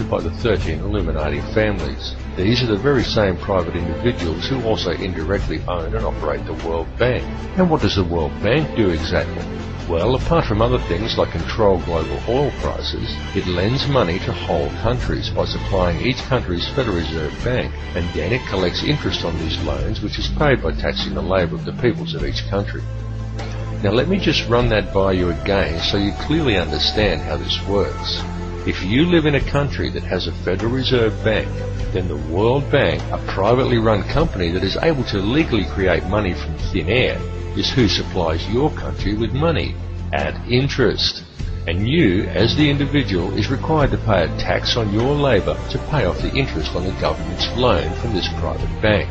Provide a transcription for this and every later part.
funded by the 13 Illuminati families. These are the very same private individuals who also indirectly own and operate the World Bank. And what does the World Bank do exactly? Well, apart from other things like control global oil prices, it lends money to whole countries by supplying each country's Federal Reserve Bank, and then it collects interest on these loans, which is paid by taxing the labour of the peoples of each country. Now let me just run that by you again so you clearly understand how this works. If you live in a country that has a Federal Reserve Bank, then the World Bank, a privately run company that is able to legally create money from thin air, is who supplies your country with money at interest. And you, as the individual, is required to pay a tax on your labour to pay off the interest on the government's loan from this private bank.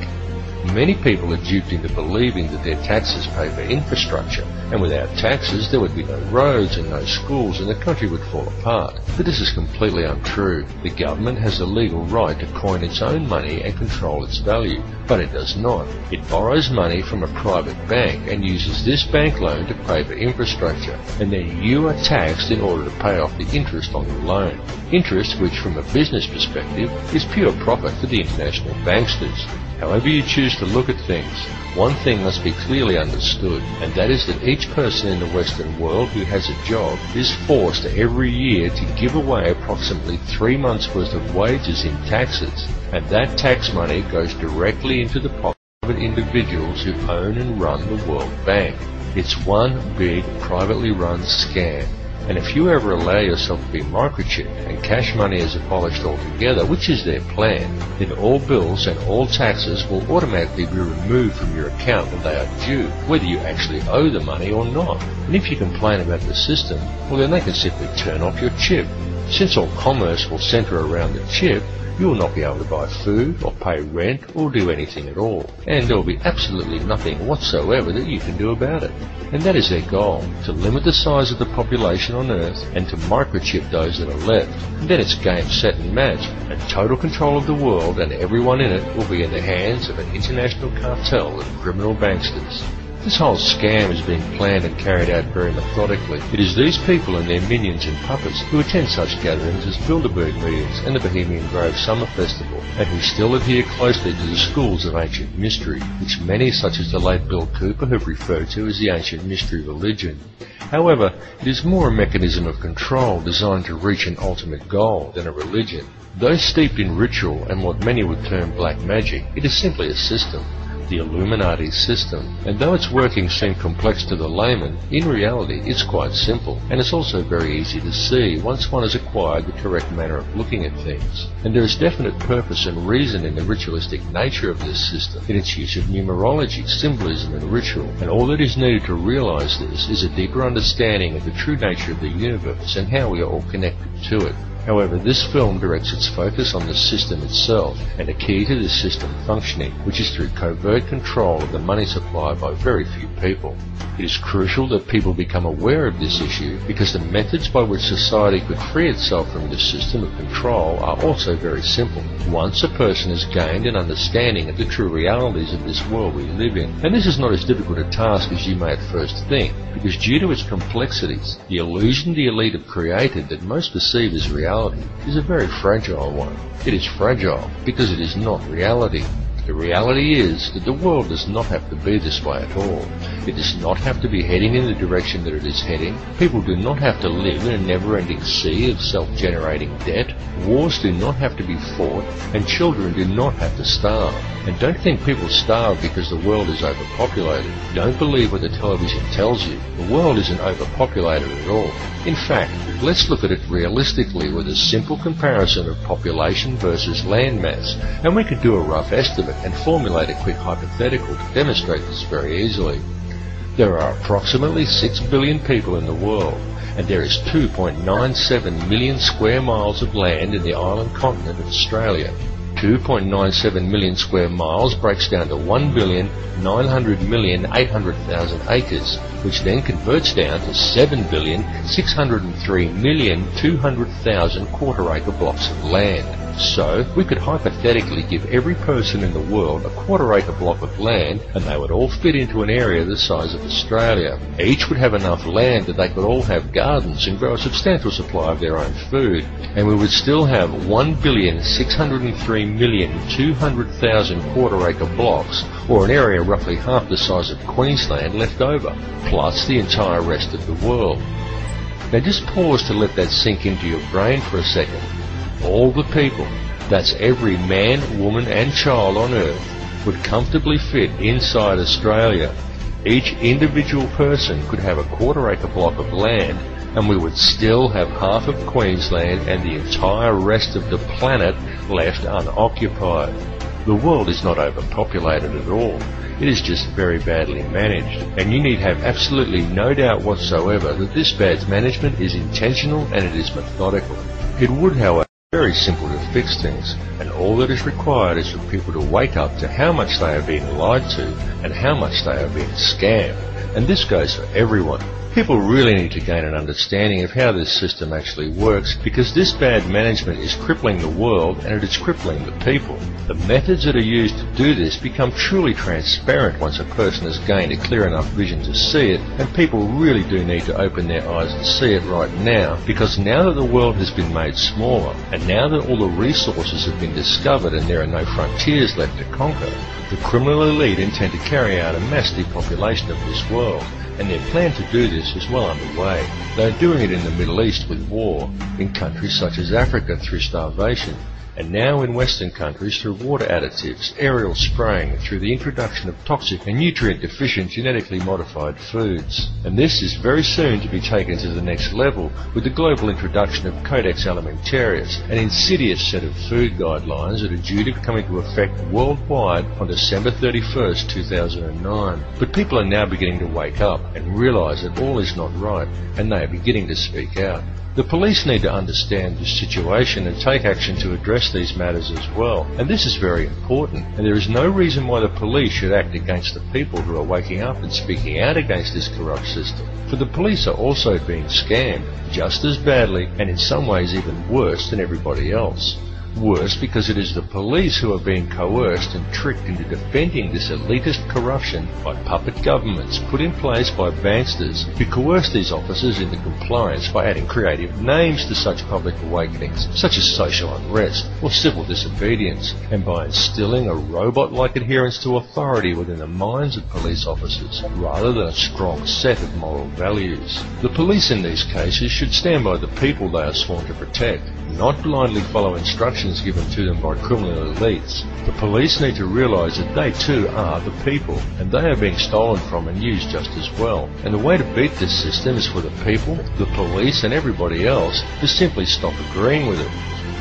Many people are duped into believing that their taxes pay for infrastructure, and without taxes there would be no roads and no schools and the country would fall apart. But this is completely untrue. The government has the legal right to coin its own money and control its value, but it does not. It borrows money from a private bank and uses this bank loan to pay for infrastructure, and then you are taxed in order to pay off the interest on the loan. Interest which, from a business perspective, is pure profit for the international banksters. However you choose to look at things, one thing must be clearly understood, and that is that each person in the Western world who has a job is forced every year to give away approximately 3 months' worth of wages in taxes, and that tax money goes directly into the private individuals who own and run the World Bank. It's one big privately run scam. And if you ever allow yourself to be microchipped and cash money is abolished altogether, which is their plan, then all bills and all taxes will automatically be removed from your account when they are due, whether you actually owe the money or not. And if you complain about the system, well then they can simply turn off your chip. Since all commerce will centre around the chip, you will not be able to buy food or pay rent or do anything at all, and there will be absolutely nothing whatsoever that you can do about it. And that is their goal, to limit the size of the population on Earth and to microchip those that are left. And then it's game, set and match, and total control of the world and everyone in it will be in the hands of an international cartel of criminal banksters. This whole scam is being planned and carried out very methodically. It is these people and their minions and puppets who attend such gatherings as Bilderberg meetings and the Bohemian Grove Summer Festival, and who still adhere closely to the schools of ancient mystery, which many such as the late Bill Cooper have referred to as the ancient mystery religion. However, it is more a mechanism of control designed to reach an ultimate goal than a religion. Though steeped in ritual and what many would term black magic, it is simply a system. The Illuminati system, and though its workings seem complex to the layman, in reality it's quite simple, and it's also very easy to see once one has acquired the correct manner of looking at things. And there is definite purpose and reason in the ritualistic nature of this system, in its use of numerology, symbolism and ritual, and all that is needed to realize this is a deeper understanding of the true nature of the universe and how we are all connected to it. However, this film directs its focus on the system itself and the key to this system functioning, which is through covert control of the money supply by very few people. It is crucial that people become aware of this issue because the methods by which society could free itself from this system of control are also very simple. Once a person has gained an understanding of the true realities of this world we live in, and this is not as difficult a task as you may at first think, because due to its complexities, the illusion the elite have created that most perceive as reality is a very fragile one. It is fragile because it is not reality. The reality is that the world does not have to be this way at all. It does not have to be heading in the direction that it is heading. People do not have to live in a never-ending sea of self-generating debt. Wars do not have to be fought, and children do not have to starve. And don't think people starve because the world is overpopulated. Don't believe what the television tells you. The world isn't overpopulated at all. In fact, let's look at it realistically with a simple comparison of population versus land mass, and we could do a rough estimate and formulate a quick hypothetical to demonstrate this very easily. There are approximately 6 billion people in the world, and there is 2.97 million square miles of land in the island continent of Australia. 2.97 million square miles breaks down to 1,900,800,000 acres, which then converts down to 7,603,200,000 quarter-acre blocks of land. So, we could hypothetically give every person in the world a quarter-acre block of land, and they would all fit into an area the size of Australia. Each would have enough land that they could all have gardens and grow a substantial supply of their own food. And we would still have 1,603,200,000 quarter-acre blocks, or an area roughly half the size of Queensland, left over, plus the entire rest of the world. Now just pause to let that sink into your brain for a second. All the people, that's every man, woman and child on Earth, would comfortably fit inside Australia. Each individual person could have a quarter-acre block of land, and we would still have half of Queensland and the entire rest of the planet left unoccupied. The world is not overpopulated at all. It is just very badly managed, and you need have absolutely no doubt whatsoever that this bad management is intentional and it is methodical. It would, however, be very simple to fix things, and all that is required is for people to wake up to how much they are being lied to and how much they are being scammed. And this goes for everyone. People really need to gain an understanding of how this system actually works, because this bad management is crippling the world and it is crippling the people. The methods that are used to do this become truly transparent once a person has gained a clear enough vision to see it, and people really do need to open their eyes and see it right now, because now that the world has been made smaller, and now that all the resources have been discovered and there are no frontiers left to conquer, the criminal elite intend to carry out a mass depopulation of this world. And their plan to do this is well underway. They are doing it in the Middle East with war, in countries such as Africa through starvation, and now in Western countries through water additives, aerial spraying, and through the introduction of toxic and nutrient-deficient genetically modified foods. And this is very soon to be taken to the next level with the global introduction of Codex Alimentarius, an insidious set of food guidelines that are due to come into effect worldwide on December 31st, 2009. But people are now beginning to wake up and realise that all is not right, and they are beginning to speak out. The police need to understand this situation and take action to address these matters as well. And this is very important, and there is no reason why the police should act against the people who are waking up and speaking out against this corrupt system. For the police are also being scammed, just as badly and in some ways even worse than everybody else. Worse because it is the police who are being coerced and tricked into defending this elitist corruption by puppet governments put in place by banksters who coerce these officers into compliance by adding creative names to such public awakenings, such as social unrest or civil disobedience, and by instilling a robot-like adherence to authority within the minds of police officers, rather than a strong set of moral values. The police in these cases should stand by the people they are sworn to protect, not blindly follow instructions given to them by criminal elites. The police need to realise that they too are the people, and they are being stolen from and used just as well. And the way to beat this system is for the people, the police and everybody else to simply stop agreeing with it.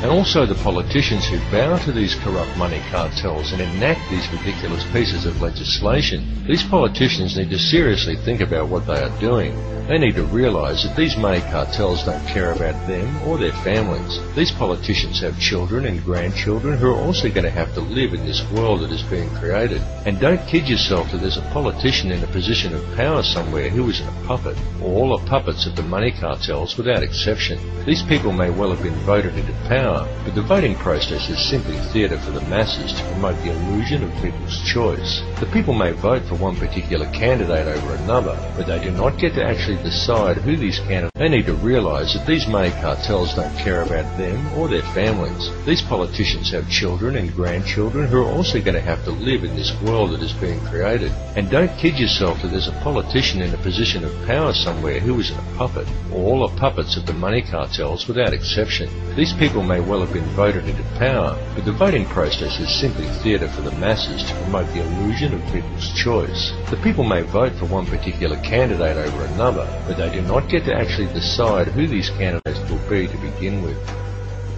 And also the politicians who bow to these corrupt money cartels and enact these ridiculous pieces of legislation. These politicians need to seriously think about what they are doing. They need to realise that these money cartels don't care about them or their families. These politicians have children and grandchildren who are also going to have to live in this world that is being created. And don't kid yourself that there's a politician in a position of power somewhere who isn't a puppet. All are puppets of the money cartels without exception. These people may well have been voted into power, but the voting process is simply theatre for the masses to promote the illusion of people's choice. The people may vote for one particular candidate over another, but they do not get to actually decide who these candidates. They need to realise that these money cartels don't care about them or their families. These politicians have children and grandchildren who are also going to have to live in this world that is being created. And don't kid yourself that there's a politician in a position of power somewhere who isn't a puppet. All are puppets of the money cartels without exception. These people may well have been voted into power, but the voting process is simply theatre for the masses to promote the illusion of people's choice. The people may vote for one particular candidate over another, but they do not get to actually decide who these candidates will be to begin with.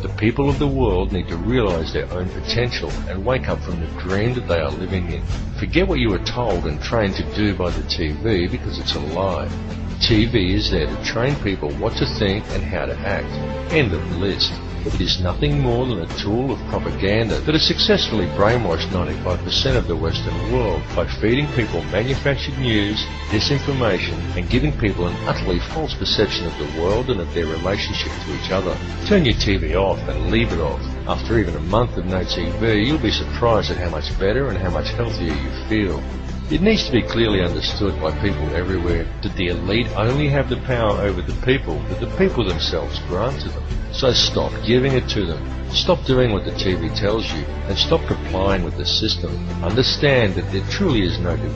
The people of the world need to realise their own potential and wake up from the dream that they are living in. Forget what you were told and trained to do by the TV, because it's a lie. TV is there to train people what to think and how to act. End of list. It is nothing more than a tool of propaganda that has successfully brainwashed 95% of the Western world by feeding people manufactured news, disinformation, and giving people an utterly false perception of the world and of their relationship to each other. Turn your TV off and leave it off. After even a month of no TV, you'll be surprised at how much better and how much healthier you feel. It needs to be clearly understood by people everywhere that the elite only have the power over the people that the people themselves grant to them. So stop giving it to them. Stop doing what the TV tells you and stop complying with the system. Understand that there truly is no